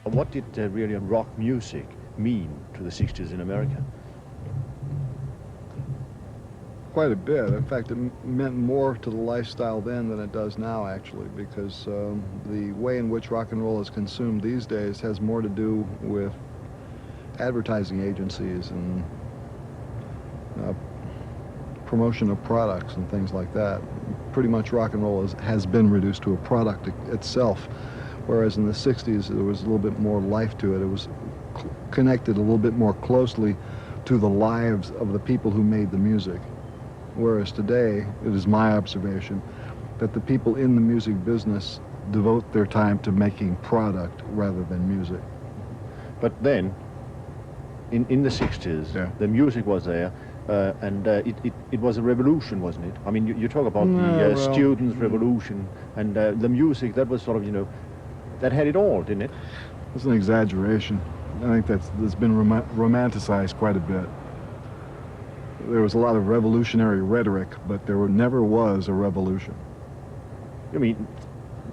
What did really rock music mean to the 60s in America? Quite a bit. In fact, it meant more to the lifestyle then than it does now, actually, because the way in which rock and roll is consumed these days has more to do with advertising agencies and promotion of products and things like that. Pretty much rock and roll has been reduced to a product itself, whereas in the 60s there was a little bit more life to it. It was connected a little bit more closely to the lives of the people who made the music. Whereas today, it is my observation that the people in the music business devote their time to making product rather than music. But then, in the 60s, yeah, the music was there, and it was a revolution, wasn't it? I mean, you talk about the students' revolution, and the music, that was sort of, that had it all, didn't it? That's an exaggeration. I think that's been romanticized quite a bit. There was a lot of revolutionary rhetoric, but there never was a revolution. You mean,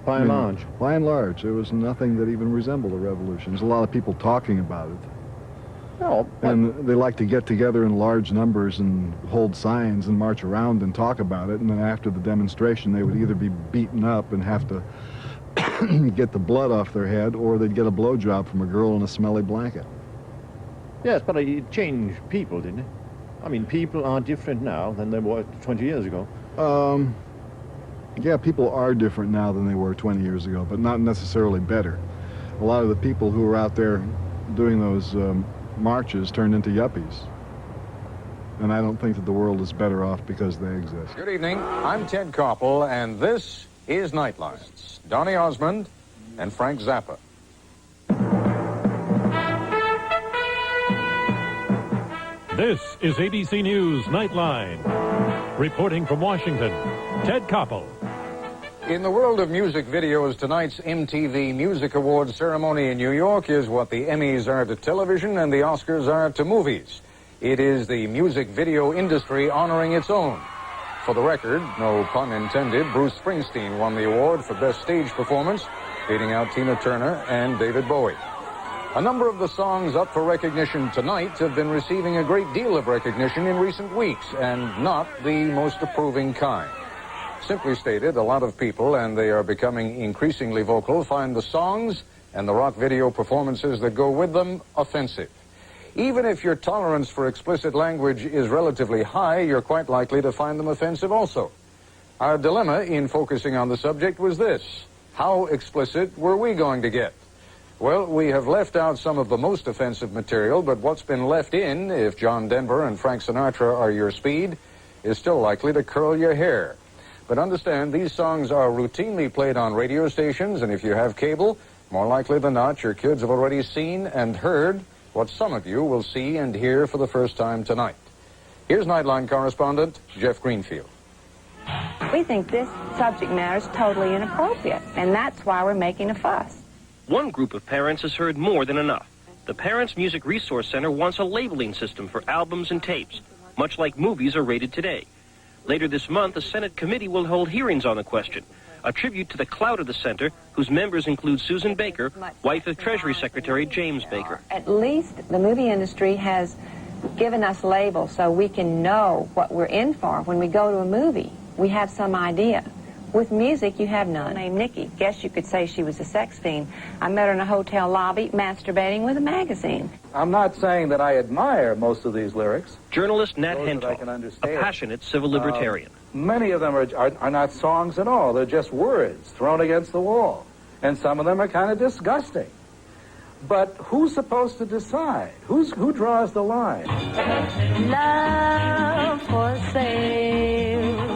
by and large? By and large, there was nothing that even resembled a revolution. There's a lot of people talking about it. No, and they like to get together in large numbers and hold signs and march around and talk about it, and then after the demonstration they would either be beaten up and have to get the blood off their head, or they'd get a blowjob from a girl in a smelly blanket. Yes, but it changed people, didn't it? I mean, people are different now than they were 20 years ago. Yeah, people are different now than they were 20 years ago, but not necessarily better. A lot of the people who were out there doing those marches turned into yuppies. And I don't think that the world is better off because they exist. Good evening. I'm Ted Koppel, and this is Nightlines. Donny Osmond and Frank Zappa. This is ABC News Nightline. Reporting from Washington, Ted Koppel. In the world of music videos, tonight's MTV Music Awards ceremony in New York is what the Emmys are to television and the Oscars are to movies. It is the music video industry honoring its own. For the record, no pun intended, Bruce Springsteen won the award for Best Stage Performance, beating out Tina Turner and David Bowie. A number of the songs up for recognition tonight have been receiving a great deal of recognition in recent weeks, and not the most approving kind. Simply stated, a lot of people, and they are becoming increasingly vocal, find the songs and the rock video performances that go with them offensive. Even if your tolerance for explicit language is relatively high, you're quite likely to find them offensive also. Our dilemma in focusing on the subject was this: how explicit were we going to get? Well, we have left out some of the most offensive material, but what's been left in, if John Denver and Frank Sinatra are your speed, is still likely to curl your hair. But understand, these songs are routinely played on radio stations, and if you have cable, more likely than not, your kids have already seen and heard what some of you will see and hear for the first time tonight. Here's Nightline correspondent Jeff Greenfield. We think this subject matter is totally inappropriate, and that's why we're making a fuss. One group of parents has heard more than enough. The Parents Music Resource Center wants a labeling system for albums and tapes, much like movies are rated today. Later this month, a Senate committee will hold hearings on the question, a tribute to the clout of the center, whose members include Susan Baker, wife of Treasury Secretary James Baker. At least the movie industry has given us labels so we can know what we're in for when we go to a movie. We have some idea. With music, you have none. Named Nikki. Guess you could say she was a sex fiend. I met her in a hotel lobby masturbating with a magazine. I'm not saying that I admire most of these lyrics. Journalist Nat Hentoff, a passionate civil libertarian. Many of them are not songs at all. They're just words thrown against the wall. And some of them are kind of disgusting. But who's supposed to decide? Who draws the line? Love for sale.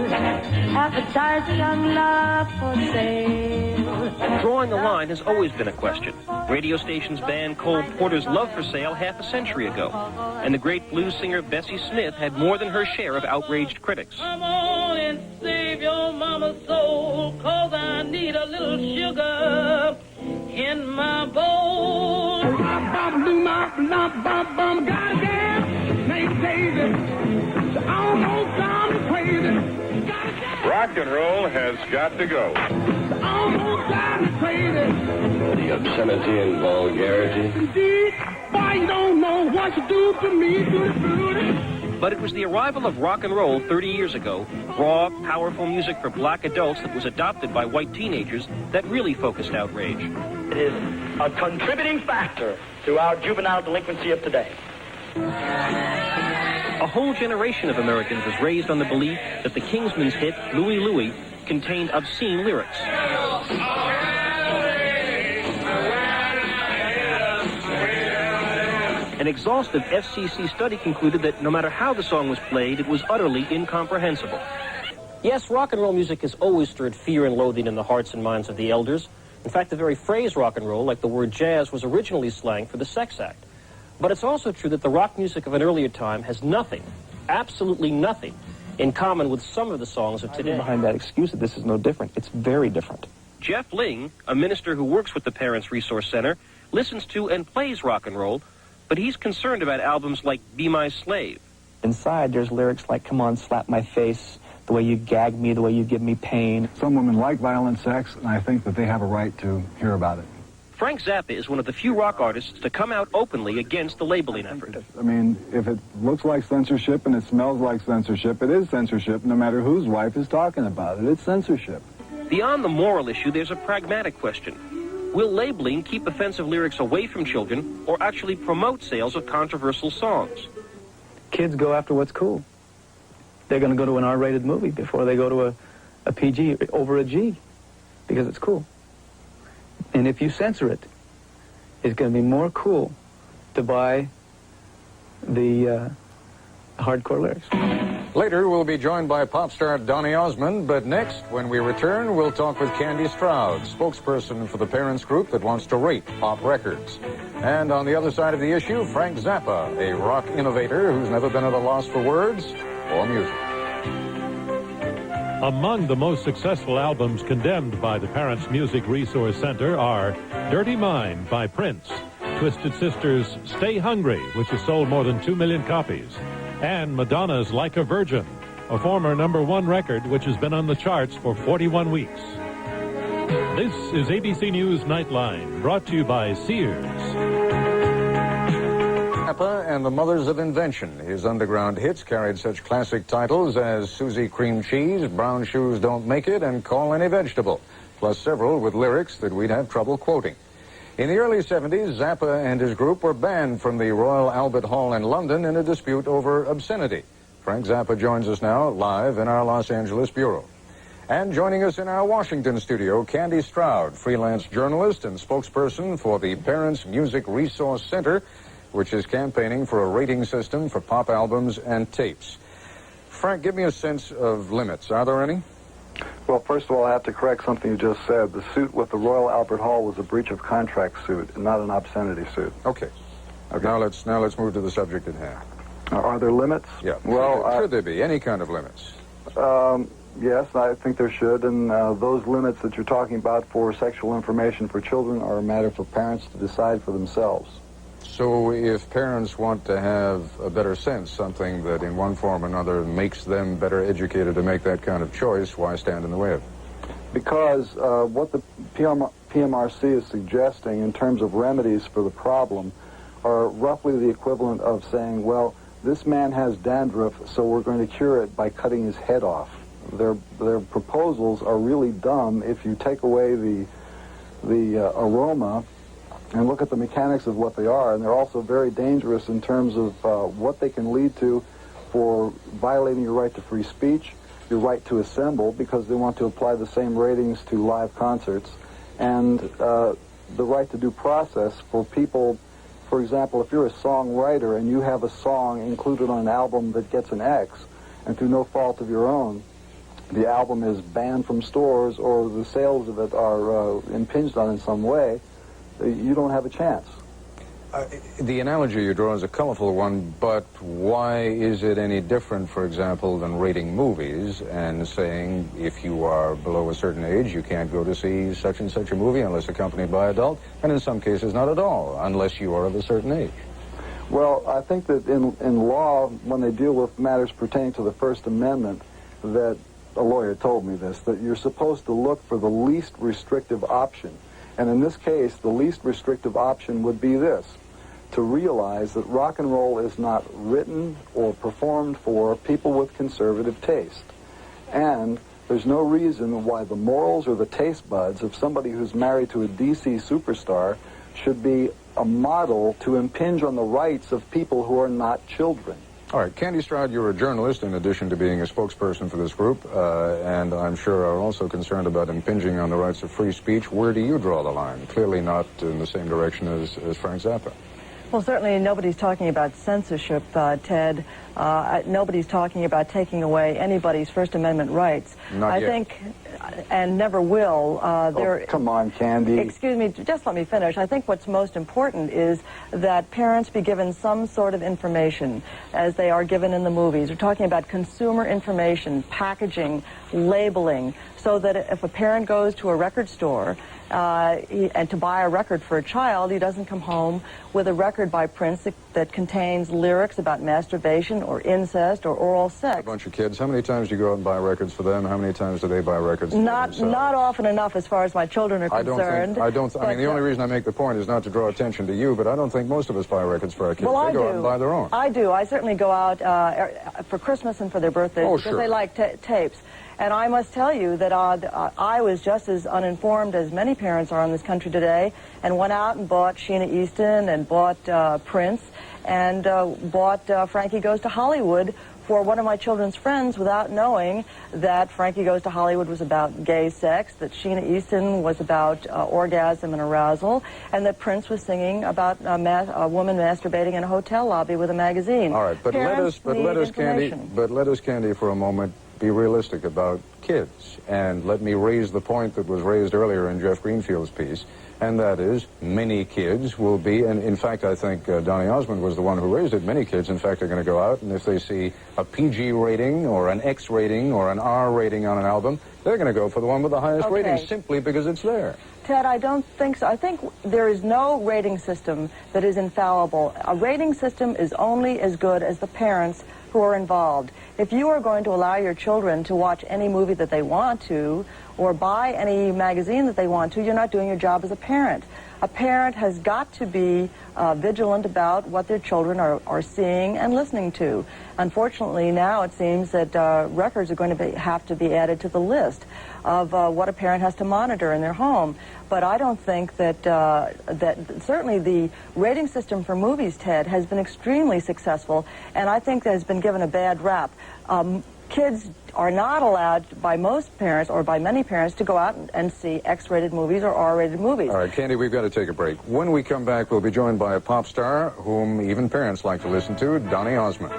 Advertising on love for sale. Drawing the line has always been a question. Radio stations banned Cole Porter's Love for Sale half a century ago. And the great blues singer Bessie Smith had more than her share of outraged critics. Come on and save your mama's soul, 'cause I need a little sugar in my bowl. Rock and roll has got to go. almost drive crazy. The obscenity and vulgarity. Indeed, why you don't know what you do to me, to But it was the arrival of rock and roll 30 years ago, raw, powerful music for black adults that was adopted by white teenagers, that really focused outrage. It is a contributing factor to our juvenile delinquency of today. A whole generation of Americans was raised on the belief that the Kingsmen's hit, Louie Louie, contained obscene lyrics. An exhaustive FCC study concluded that no matter how the song was played, it was utterly incomprehensible. Yes, rock and roll music has always stirred fear and loathing in the hearts and minds of the elders. In fact, the very phrase rock and roll, like the word jazz, was originally slang for the sex act. But it's also true that the rock music of an earlier time has nothing, absolutely nothing, in common with some of the songs of today. Behind that excuse that this is no different, it's very different. Jeff Ling, a minister who works with the Parents Resource Center, listens to and plays rock and roll, but he's concerned about albums like Be My Slave. Inside, there's lyrics like, come on, slap my face, the way you gag me, the way you give me pain. Some women like violent sex, and I think that they have a right to hear about it. Frank Zappa is one of the few rock artists to come out openly against the labeling effort. I mean, if it looks like censorship and it smells like censorship, it is censorship no matter whose wife is talking about it. It's censorship. Beyond the moral issue, there's a pragmatic question. Will labeling keep offensive lyrics away from children or actually promote sales of controversial songs? Kids go after what's cool. They're going to go to an R-rated movie before they go to a PG over a G because it's cool. And if you censor it, it's going to be more cool to buy the hardcore lyrics. Later, we'll be joined by pop star Donny Osmond, but next, when we return, we'll talk with Candy Stroud, spokesperson for the parents group that wants to rate pop records. And on the other side of the issue, Frank Zappa, a rock innovator who's never been at a loss for words or music. Among the most successful albums condemned by the Parents Music Resource Center are Dirty Mind by Prince, Twisted Sister's Stay Hungry, which has sold more than 2 million copies, and Madonna's Like a Virgin, a former ¡1 record which has been on the charts for 41 weeks. This is ABC News Nightline, brought to you by Sears. Zappa and the Mothers of Invention. His underground hits carried such classic titles as Susie Cream Cheese, Brown Shoes Don't Make It, and Call Any Vegetable, plus several with lyrics that we'd have trouble quoting. In the early 70s, Zappa and his group were banned from the Royal Albert Hall in London in a dispute over obscenity. Frank Zappa joins us now live in our Los Angeles bureau. And joining us in our Washington studio, Candy Stroud, freelance journalist and spokesperson for the Parents Music Resource Center, which is campaigning for a rating system for pop albums and tapes. Frank, give me a sense of limits. Are there any? Well, first of all, I have to correct something you just said. The suit with the Royal Albert Hall was a breach of contract suit, not an obscenity suit. Okay. Now let's move to the subject at hand. Are there limits? Yeah. Well, should there be any kind of limits? Yes, I think there should, and those limits that you're talking about for sexual information for children are a matter for parents to decide for themselves. So if parents want to have a better sense, something that in one form or another makes them better educated to make that kind of choice, why stand in the way of it? Because what the PMRC is suggesting in terms of remedies for the problem are roughly the equivalent of saying, well, this man has dandruff, so we're going to cure it by cutting his head off. Their proposals are really dumb if you take away the aroma and look at the mechanics of what they are, and they're also very dangerous in terms of what they can lead to for violating your right to free speech, your right to assemble, because they want to apply the same ratings to live concerts, and the right to due process for people. For example, if you're a songwriter and you have a song included on an album that gets an X, and through no fault of your own, the album is banned from stores or the sales of it are impinged on in some way, you don't have a chance. The analogy you draw is a colorful one, but why is it any different, for example, than rating movies and saying if you are below a certain age, you can't go to see such and such a movie unless accompanied by adult, and in some cases not at all, unless you are of a certain age? Well, I think that in law, when they deal with matters pertaining to the First Amendment, that a lawyer told me this, that you're supposed to look for the least restrictive option. And in this case, the least restrictive option would be this: to realize that rock and roll is not written or performed for people with conservative taste. And there's no reason why the morals or the taste buds of somebody who's married to a DC superstar should be a model to impinge on the rights of people who are not children. All right, Candy Stroud, you're a journalist in addition to being a spokesperson for this group, and I'm sure are also concerned about impinging on the rights of free speech. Where do you draw the line? Clearly not in the same direction as Frank Zappa. Well, certainly nobody's talking about censorship, Ted. Nobody's talking about taking away anybody's First Amendment rights. Not yet. I think, and never will. Come on, Candy. Excuse me, just let me finish. I think what's most important is that parents be given some sort of information as they are given in the movies. We're talking about consumer information, packaging, labeling, so that if a parent goes to a record store and to buy a record for a child, he doesn't come home with a record by Prince that contains lyrics about masturbation or incest or oral sex. A bunch of kids. How many times do you go out and buy records for them? How many times do they buy records for themselves? Not often enough as far as my children are concerned. I mean, the only reason I make the point is not to draw attention to you, but I don't think most of us buy records for our kids. Well, they go out and buy their own. I do. I certainly go out for Christmas and for their birthdays because they like tapes. And I must tell you that I was just as uninformed as many parents are in this country today, and went out and bought Sheena Easton and bought Prince and bought Frankie Goes to Hollywood for one of my children's friends without knowing that Frankie Goes to Hollywood was about gay sex, that Sheena Easton was about orgasm and arousal, and that Prince was singing about a woman masturbating in a hotel lobby with a magazine. All right, but let us, Candy, for a moment, be realistic about kids. And let me raise the point that was raised earlier in Jeff Greenfield's piece, and that is many kids will be, and in fact I think Donny Osmond was the one who raised it, many kids in fact are going to go out, and if they see a PG rating or an X rating or an R rating on an album, they're going to go for the one with the highest rating simply because it's there. Ted, I don't think so. I think there is no rating system that is infallible. A rating system is only as good as the parents who are involved. If you are going to allow your children to watch any movie that they want to or buy any magazine that they want to, you're not doing your job as a parent. A parent has got to be vigilant about what their children are seeing and listening to. Unfortunately, now it seems that records are going to have to be added to the list of what a parent has to monitor in their home. But I don't think that, certainly the rating system for movies, Ted, has been extremely successful, and I think that has been given a bad rap. Kids are not allowed by most parents, or by many parents, to go out and see X-rated movies or R-rated movies. All right, Candy, we've got to take a break. When we come back, we'll be joined by a pop star whom even parents like to listen to, Donny Osmond.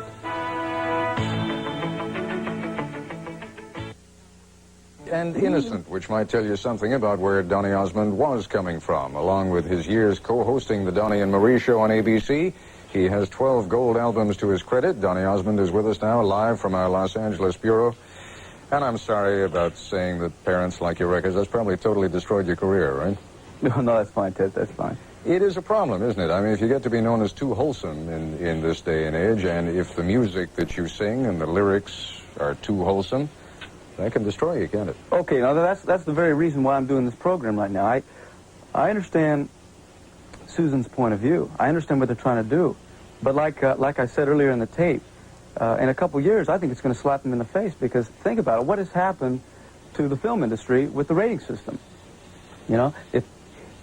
And Innocent, which might tell you something about where Donny Osmond was coming from. Along with his years co-hosting the Donny and Marie Show on ABC, he has 12 gold albums to his credit. Donny Osmond is with us now, live from our Los Angeles bureau. And I'm sorry about saying that parents like your records. That's probably totally destroyed your career, right? No, that's fine, Ted. That's fine. It is a problem, isn't it? I mean, if you get to be known as too wholesome in this day and age, and if the music that you sing and the lyrics are too wholesome, that can destroy you, can't it? Okay, now that's the very reason why I'm doing this program right now. I understand Susan's point of view. I understand what they're trying to do. But like I said earlier in the tape, in a couple years, I think it's going to slap them in the face, because think about it. What has happened to the film industry with the rating system? You know, if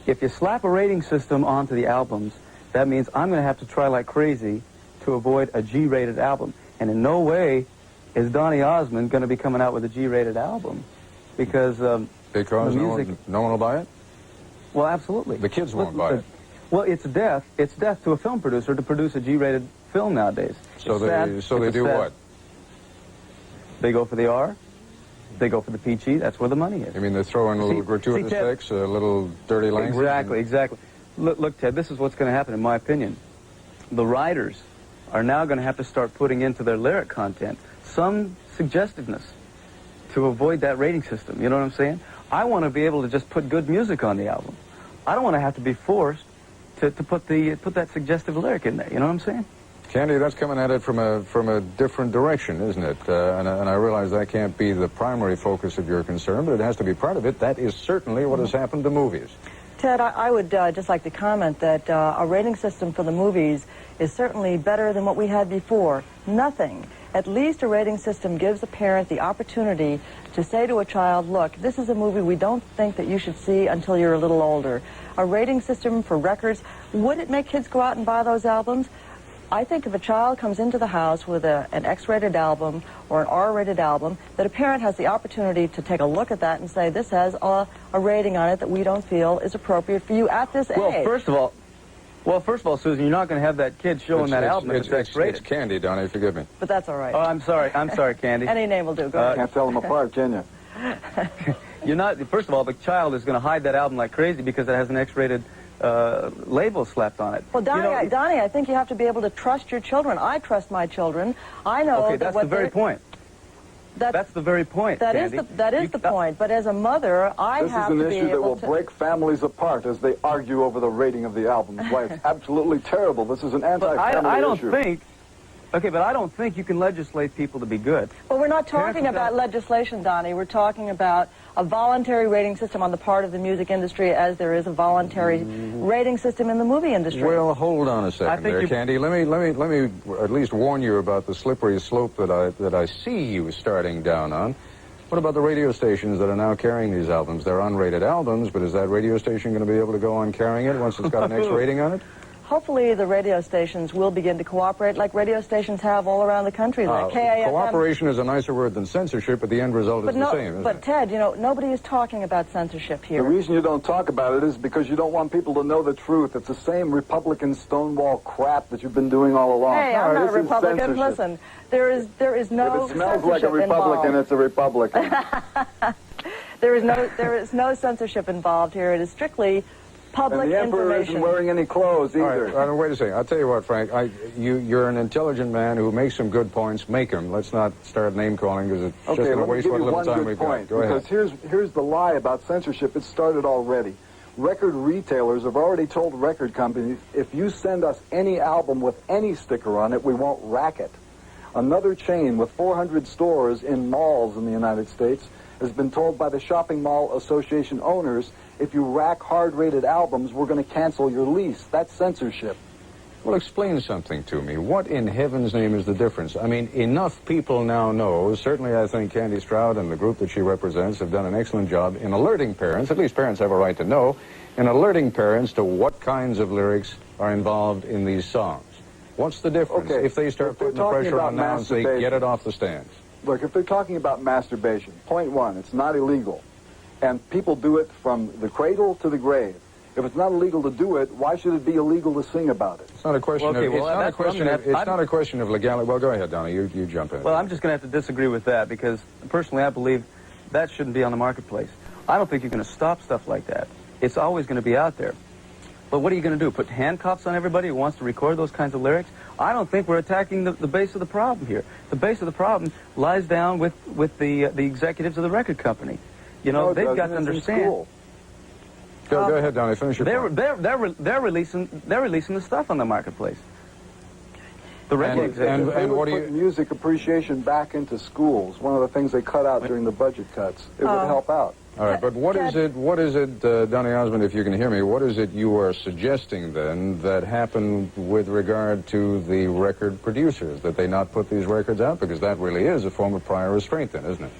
you slap a rating system onto the albums, that means I'm going to have to try like crazy to avoid a G-rated album. And in no way is Donny Osmond going to be coming out with a G-rated album, because because no one will buy it? Well, absolutely. The kids won't buy it. Well, it's death to a film producer to produce a G-rated film nowadays. So they do what? They go for the R, they go for the PG, that's where the money is. You mean they throw in a little gratuitous sex, a little dirty language? Exactly. Look, Ted, this is what's going to happen, in my opinion. The writers are now going to have to start putting into their lyric content some suggestiveness to avoid that rating system. You know what I'm saying? I want to be able to just put good music on the album. I don't want to have to be forced to put that suggestive lyric in there. You know what I'm saying? Candy, that's coming at it from a different direction, isn't it? And I realize that can't be the primary focus of your concern, but it has to be part of it. That is certainly what has happened to movies. Ted, I would just like to comment that a rating system for the movies is certainly better than what we had before. Nothing. At least a rating system gives a parent the opportunity to say to a child, look, this is a movie we don't think that you should see until you're a little older. A rating system for records, would it make kids go out and buy those albums? I think if a child comes into the house with an X-rated album or an R-rated album, that a parent has the opportunity to take a look at that and say, this has a rating on it that we don't feel is appropriate for you at this age. Well, first of all, Susan, you're not going to have that kid showing that album if it's X-rated. It's Candy, Donnie, forgive me. But that's all right. Oh, I'm sorry, Candy. Any name will do. Go ahead. Can't tell them apart, can you? You're not. First of all, the child is going to hide that album like crazy because it has an X-rated label slapped on it. Well, Donnie, Donnie, I think you have to be able to trust your children. I trust my children. I know. Okay, that's the very point. That's the very point, Candy. That is the point. But as a mother, I have to be able to... This is an issue that will break families apart as they argue over the rating of the album. Why, it's absolutely terrible. This is an anti-family issue. Okay, but I don't think you can legislate people to be good. Well, we're not talking about legislation, Donnie. We're talking about a voluntary rating system on the part of the music industry as there is a voluntary rating system in the movie industry. Well, hold on a second there, Candy. Let me at least warn you about the slippery slope that I see you starting down on. What about the radio stations that are now carrying these albums? They're unrated albums, but is that radio station going to be able to go on carrying it once it's got an X rating on it? Hopefully the radio stations will begin to cooperate like radio stations have all around the country, like KAFM. Cooperation is a nicer word than censorship, but the end result is the same, isn't But it? Ted, you know, nobody is talking about censorship here. The reason you don't talk about it is because you don't want people to know the truth. It's the same Republican Stonewall crap that you've been doing all along. Hey, I'm not a Republican. Listen, there is no If it smells like a Republican, it's a Republican. there is no censorship involved here. It is strictly public and the Emperor information. isn't wearing any clothes either. All right, wait a second. I'll tell you what, Frank. You're an intelligent man who makes some good points. Make them. Let's not start name-calling because it's just going to waste what little time we've got. Go ahead. Because here's the lie about censorship. It started already. Record retailers have already told record companies, if you send us any album with any sticker on it, we won't rack it. Another chain with 400 stores in malls in the United States has been told by the Shopping Mall Association owners, if you rack hard-rated albums, we're going to cancel your lease. That's censorship. Well, explain something to me. What in heaven's name is the difference? I mean, enough people now know, certainly I think Candy Stroud and the group that she represents have done an excellent job in alerting parents, at least parents have a right to know, in alerting parents to what kinds of lyrics are involved in these songs. What's the difference if they start putting the pressure on now and say, get it off the stands? Look, if they're talking about masturbation, point one, it's not illegal. And people do it from the cradle to the grave. If it's not illegal to do it, why should it be illegal to sing about it? It's not a question it's not a question of legality. Well, go ahead, Donnie. You jump in. Well, I'm just going to have to disagree with that because personally I believe that shouldn't be on the marketplace. I don't think you're going to stop stuff like that. It's always going to be out there. But what are you going to do? Put handcuffs on everybody who wants to record those kinds of lyrics? I don't think we're attacking the base of the problem here. The base of the problem lies down with the executives of the record company. You know, they've got to understand. Go ahead, Donnie. Finish your point. They're releasing the stuff on the marketplace. The record executives. And what do you... put music appreciation back into schools. One of the things they cut out during the budget cuts. It would help out. All right, but what is it, Donnie Osmond, if you can hear me, what is it you are suggesting then that happened with regard to the record producers, that they not put these records out? Because that really is a form of prior restraint then, isn't it?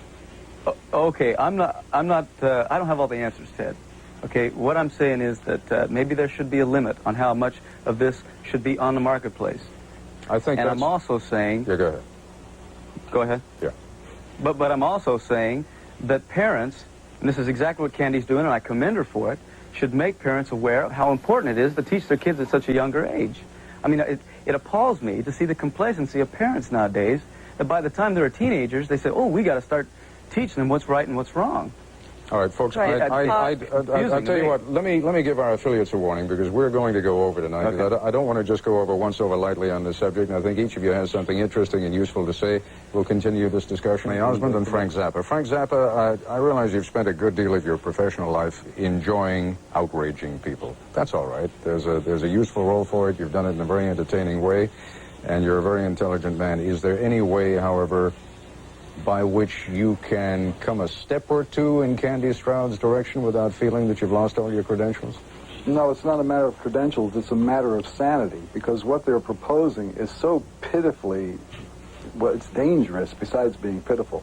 Okay, I don't have all the answers, Ted. Okay, what I'm saying is that maybe there should be a limit on how much of this should be on the marketplace. I think and I'm also saying... Yeah, go ahead. Go ahead? Yeah. But I'm also saying that parents, and this is exactly what Candy's doing, and I commend her for it, should make parents aware of how important it is to teach their kids at such a younger age. I mean, it appalls me to see the complacency of parents nowadays, that by the time they're teenagers, they say, oh, we got to start teaching them what's right and what's wrong. All right, folks, Right. I'll tell you what, let me give our affiliates a warning, because we're going to go over tonight. Okay. I don't want to just go over once over lightly on this subject, and I think each of you has something interesting and useful to say. We'll continue this discussion. Osmond and Frank Zappa. Frank Zappa, I realize you've spent a good deal of your professional life enjoying outraging people. That's all right. There's a useful role for it. You've done it in a very entertaining way. and you're a very intelligent man. Is there any way, however, by which you can come a step or two in Candy Stroud's direction without feeling that you've lost all your credentials? No, it's not a matter of credentials. It's a matter of sanity, because what they're proposing is so pitifully, well, it's dangerous besides being pitiful.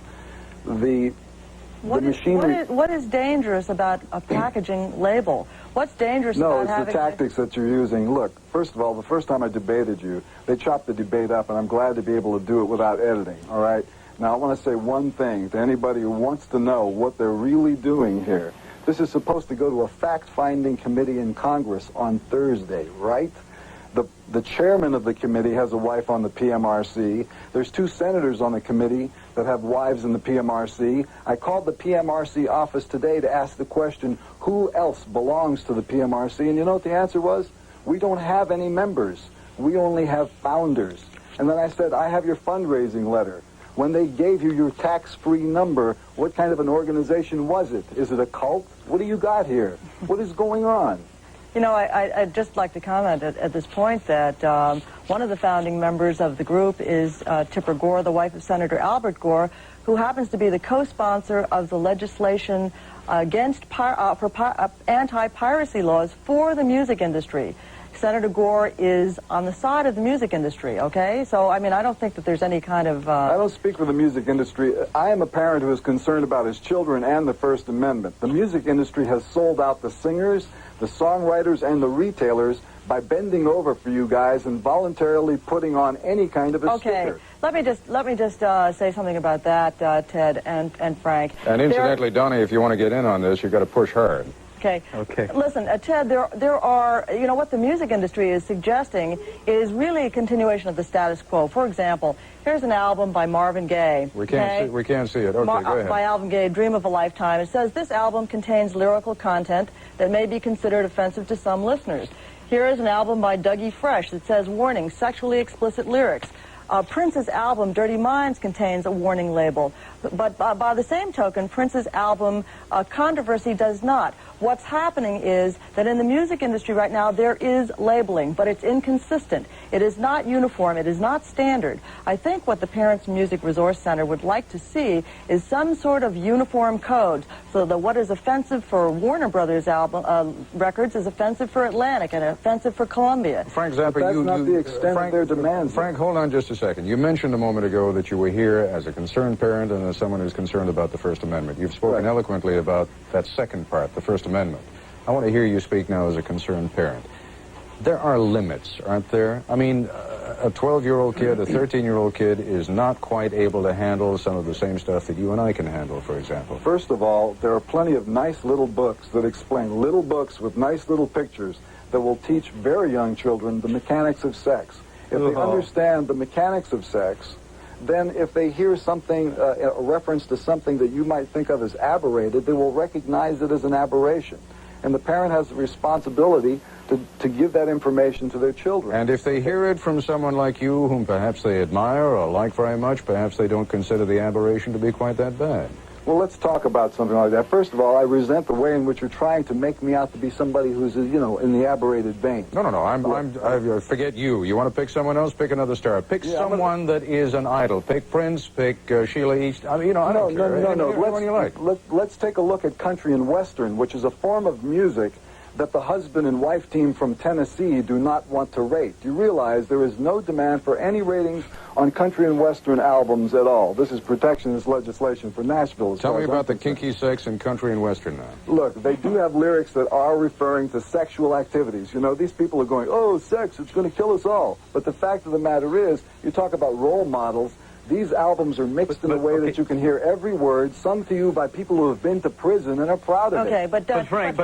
What is dangerous about a packaging label? What's dangerous about having... No, it's the tactics that you're using. Look, first of all, the first time I debated you, they chopped the debate up, and I'm glad to be able to do it without editing, all right? Now, I want to say one thing to anybody who wants to know what they're really doing here. This is supposed to go to a fact-finding committee in Congress on Thursday, right? The chairman of the committee has a wife on the PMRC. There's 2 senators on the committee that have wives in the PMRC. I called the PMRC office today to ask the question, who else belongs to the PMRC? And you know what the answer was? We don't have any members. We only have founders. And then I said, I have your fundraising letter. When they gave you your tax-free number, what kind of an organization was it? Is it a cult? What do you got here? What is going on? You know, I'd just like to comment at this point that one of the founding members of the group is Tipper Gore, the wife of Senator Albert Gore, who happens to be the co-sponsor of the legislation against anti-piracy laws for the music industry. Senator Gore is on the side of the music industry, okay? So, I mean, I don't think that there's any kind of... I don't speak for the music industry. I am a parent who is concerned about his children and the First Amendment. The music industry has sold out the singers, the songwriters, and the retailers by bending over for you guys and voluntarily putting on any kind of a sticker. Let me just say something about that, Ted and Frank. And incidentally, Donnie, if you want to get in on this, you've got to push hard. Okay. Listen, Ted, there are, you know, what the music industry is suggesting is really a continuation of the status quo. For example, here's an album by Marvin Gaye. We can't see it. Okay, go ahead. By Marvin Gaye, Dream of a Lifetime. It says, this album contains lyrical content that may be considered offensive to some listeners. Here is an album by Dougie Fresh that says, warning, sexually explicit lyrics. Prince's album, Dirty Minds, contains a warning label. But by the same token, Prince's album, Controversy, does not. What's happening is that in the music industry right now, there is labeling, but it's inconsistent. It is not uniform. It is not standard. I think what the Parents Music Resource Center would like to see is some sort of uniform code so that what is offensive for Warner Brothers records is offensive for Atlantic and offensive for Columbia. Frank Zappa, that's not the extent of their demands. Frank, hold on just a second. You mentioned a moment ago that you were here as a concerned parent and as someone who's concerned about the First Amendment. You've spoken eloquently about that second part, the First Amendment. I want to hear you speak now as a concerned parent. There are limits, aren't there? I mean, a 12-year-old kid, a 13-year-old kid is not quite able to handle some of the same stuff that you and I can handle, for example. First of all, there are plenty of nice little books that explain, little books with nice little pictures that will teach very young children the mechanics of sex. If they understand the mechanics of sex, then if they hear something, a reference to something that you might think of as aberrated, they will recognize it as an aberration. And the parent has the responsibility to give that information to their children. And if they hear it from someone like you, whom perhaps they admire or like very much, perhaps they don't consider the aberration to be quite that bad. Well, let's talk about something like that. First of all, I resent the way in which you're trying to make me out to be somebody who's, you know, in the aberrated vein. No. I forget you. You want to pick someone else? Pick another star. Pick someone that is an idol. Pick Prince. Pick Sheila East. I mean, you know, I don't care. Anyone you like. Let's take a look at country and western, which is a form of music that the husband and wife team from Tennessee do not want to rate. You realize there is no demand for any ratings on country and western albums at all. This is protectionist legislation for Nashville. Tell me about the kinky sex in country and western now. Look, they do have lyrics that are referring to sexual activities. You know, these people are going, oh, sex, it's going to kill us all. But the fact of the matter is, you talk about role models. These albums are mixed in a way that you can hear every word sung to you by people who have been to prison and are proud of it. Okay, but Frank,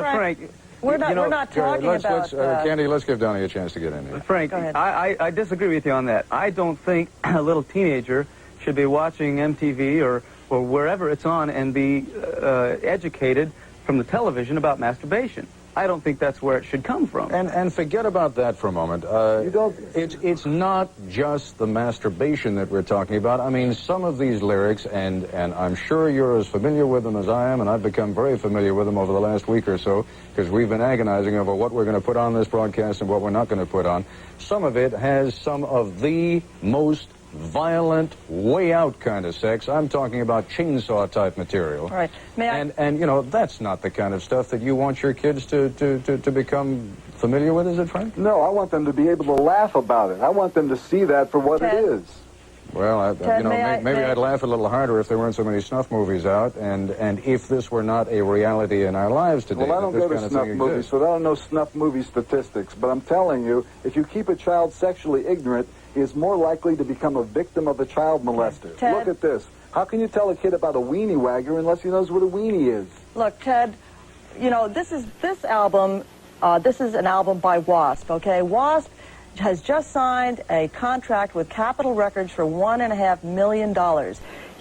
we're not talking about... Candy, let's give Donnie a chance to get in here. Frank, I disagree with you on that. I don't think a little teenager should be watching MTV or wherever it's on and be educated from the television about masturbation. I don't think that's where it should come from. And forget about that for a moment. It's not just the masturbation that we're talking about. I mean, some of these lyrics, and I'm sure you're as familiar with them as I am, and I've become very familiar with them over the last week or so, because we've been agonizing over what we're going to put on this broadcast and what we're not going to put on. Some of it has some of the most violent, way out kind of sex. I'm talking about chainsaw type material. All right. May I? And you know, that's not the kind of stuff that you want your kids to become familiar with, is it, Frank? No, I want them to be able to laugh about it. I want them to see that for what Ted? it is. Well, Ted, maybe I'd laugh a little harder if there weren't so many snuff movies out, and if this were not a reality in our lives today. Well, I don't go to snuff movies, so I don't know snuff movie statistics. But I'm telling you, if you keep a child sexually ignorant, he is more likely to become a victim of a child molester. Ted? Look at this. How can you tell a kid about a weenie wagger unless he knows what a weenie is? Look, Ted, you know, this is an album by Wasp, okay? Wasp has just signed a contract with Capitol Records for $1.5 million.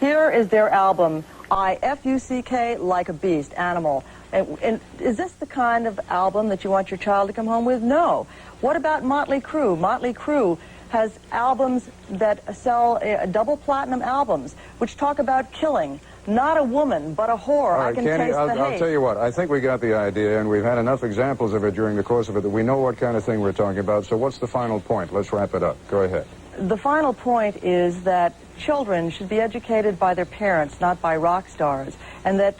Here is their album, I-F-U-C-K, Like a Beast, Animal. And is this the kind of album that you want your child to come home with? No. What about Motley Crue? Motley Crue has albums that sell double platinum albums, which talk about killing. Not a woman, but a whore. All right, I can Candy, taste the hate. I'll tell you what, I think we got the idea, and we've had enough examples of it during the course of it that we know what kind of thing we're talking about. So what's the final point? Let's wrap it up. Go ahead. The final point is that children should be educated by their parents, not by rock stars, and that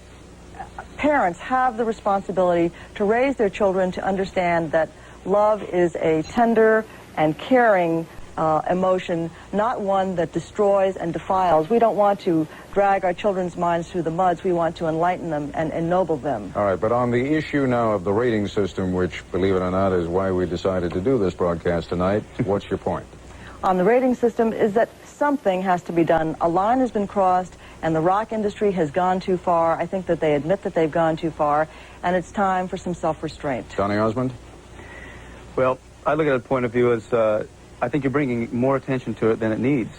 parents have the responsibility to raise their children to understand that love is a tender and caring emotion, not one that destroys and defiles. We don't want to drag our children's minds through the muds. We want to enlighten them and ennoble them. All right, but on the issue now of the rating system, which, believe it or not, is why we decided to do this broadcast tonight, what's your point? On the rating system is that something has to be done. A line has been crossed, and the rock industry has gone too far. I think that they admit that they've gone too far, and it's time for some self-restraint. Johnny Osmond? Well, I look at the point of view as I think you're bringing more attention to it than it needs.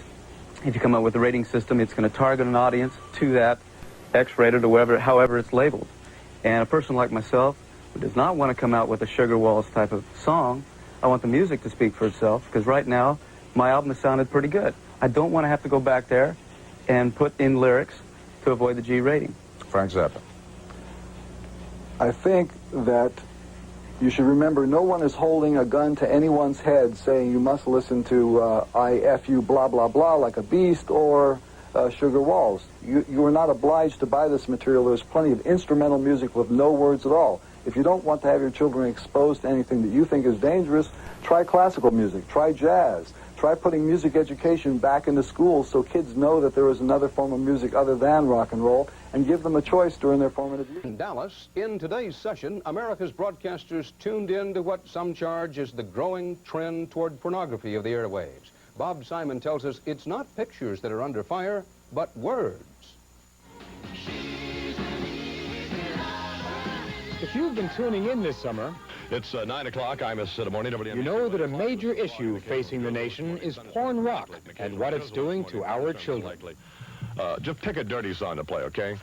If you come up with a rating system, it's going to target an audience to that X-rated or however it's labeled. And a person like myself who does not want to come out with a Sugar Walls type of song, I want the music to speak for itself, because right now my album has sounded pretty good. I don't want to have to go back there and put in lyrics to avoid the G rating. Frank Zappa. I think that you should remember no one is holding a gun to anyone's head saying you must listen to I-F-U blah, blah, blah like a beast or Sugar Walls. You are not obliged to buy this material. There's plenty of instrumental music with no words at all. If you don't want to have your children exposed to anything that you think is dangerous, try classical music, try jazz. Try putting music education back into schools so kids know that there is another form of music other than rock and roll, and give them a choice during their formative years. In Dallas, in today's session, America's broadcasters tuned in to what some charge is the growing trend toward pornography of the airwaves. Bob Simon tells us it's not pictures that are under fire, but words. If you've been tuning in this summer, it's 9 o'clock. I'm a morning. You know that a major issue facing the nation is porn rock and what it's doing to our children. Just pick a dirty song to play, okay?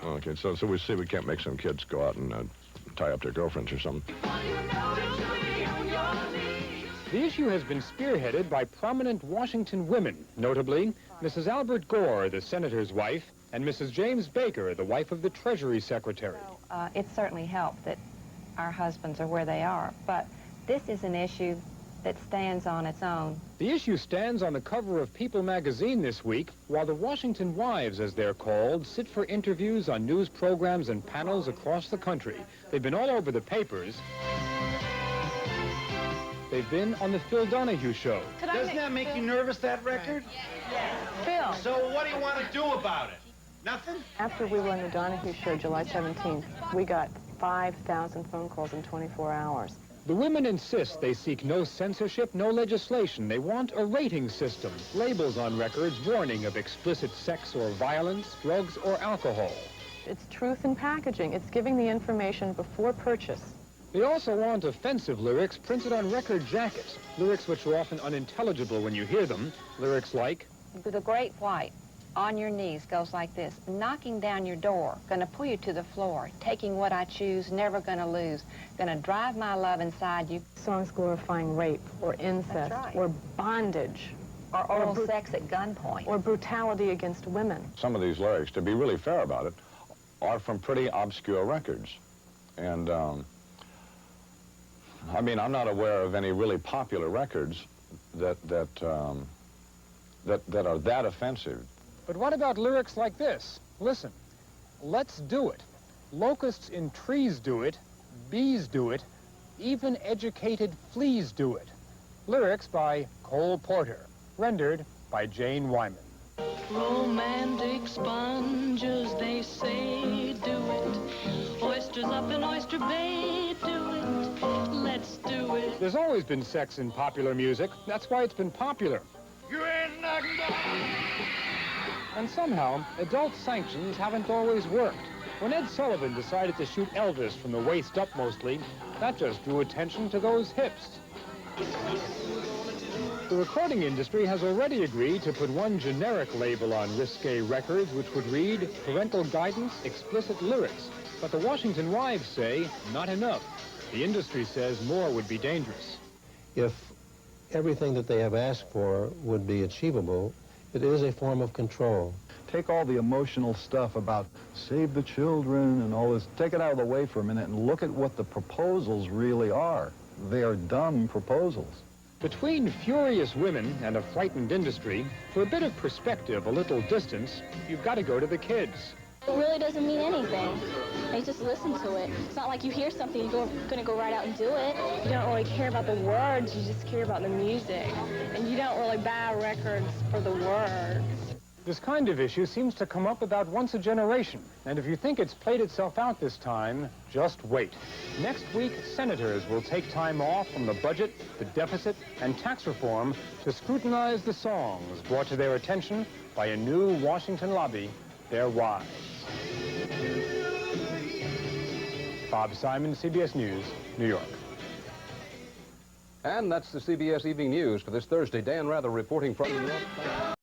Okay, so we see we can't make some kids go out and tie up their girlfriends or something. The issue has been spearheaded by prominent Washington women, notably Mrs. Albert Gore, the senator's wife, and Mrs. James Baker, the wife of the Treasury Secretary. It certainly helped that our husbands are where they are, but this is an issue that stands on its own. The issue stands on the cover of People magazine this week, while the Washington wives, as they're called, sit for interviews on news programs and panels across the country. They've been all over the papers. They've been on the Phil Donahue Show. Doesn't that make you nervous, that record? Yes. Phil. So what do you want to do about it? Nothing? After we were on the Donahue Show, July 17th, we got 5,000 phone calls in 24 hours. The women insist they seek no censorship, no legislation. They want a rating system, labels on records warning of explicit sex or violence, drugs or alcohol. It's truth in packaging. It's giving the information before purchase. They also want offensive lyrics printed on record jackets, lyrics which are often unintelligible when you hear them, lyrics like, The Great White on your knees goes like this. Knocking down your door, gonna pull you to the floor. Taking what I choose, never gonna lose. Gonna drive my love inside you. Songs glorifying rape or incest or bondage. Or oral sex at gunpoint. Or brutality against women. Some of these lyrics, to be really fair about it, are from pretty obscure records. And, I mean, I'm not aware of any really popular records that are that offensive. But what about lyrics like this? Listen, let's do it. Locusts in trees do it, bees do it, even educated fleas do it. Lyrics by Cole Porter, rendered by Jane Wyman. Romantic sponges, they say, do it. Oysters up in Oyster Bay, do it. Let's do it. There's always been sex in popular music. That's why it's been popular. You ain't nothing but... And somehow, adult sanctions haven't always worked. When Ed Sullivan decided to shoot Elvis from the waist up mostly, that just drew attention to those hips. The recording industry has already agreed to put one generic label on risque records, which would read, parental guidance, explicit lyrics. But the Washington wives say, not enough. The industry says more would be dangerous. If everything that they have asked for would be achievable, it is a form of control. Take all the emotional stuff about save the children and all this, take it out of the way for a minute and look at what the proposals really are. They are dumb proposals. Between furious women and a frightened industry, for a bit of perspective, a little distance, you've got to go to the kids. It really doesn't mean anything. You just listen to it. It's not like you hear something, you're going to go right out and do it. You don't really care about the words, you just care about the music. And you don't really buy records for the words. This kind of issue seems to come up about once a generation. And if you think it's played itself out this time, just wait. Next week, senators will take time off from the budget, the deficit, and tax reform to scrutinize the songs brought to their attention by a new Washington lobby, their wives. Bob Simon, CBS News, New York. And that's the CBS Evening News for this Thursday. Dan Rather reporting from New York.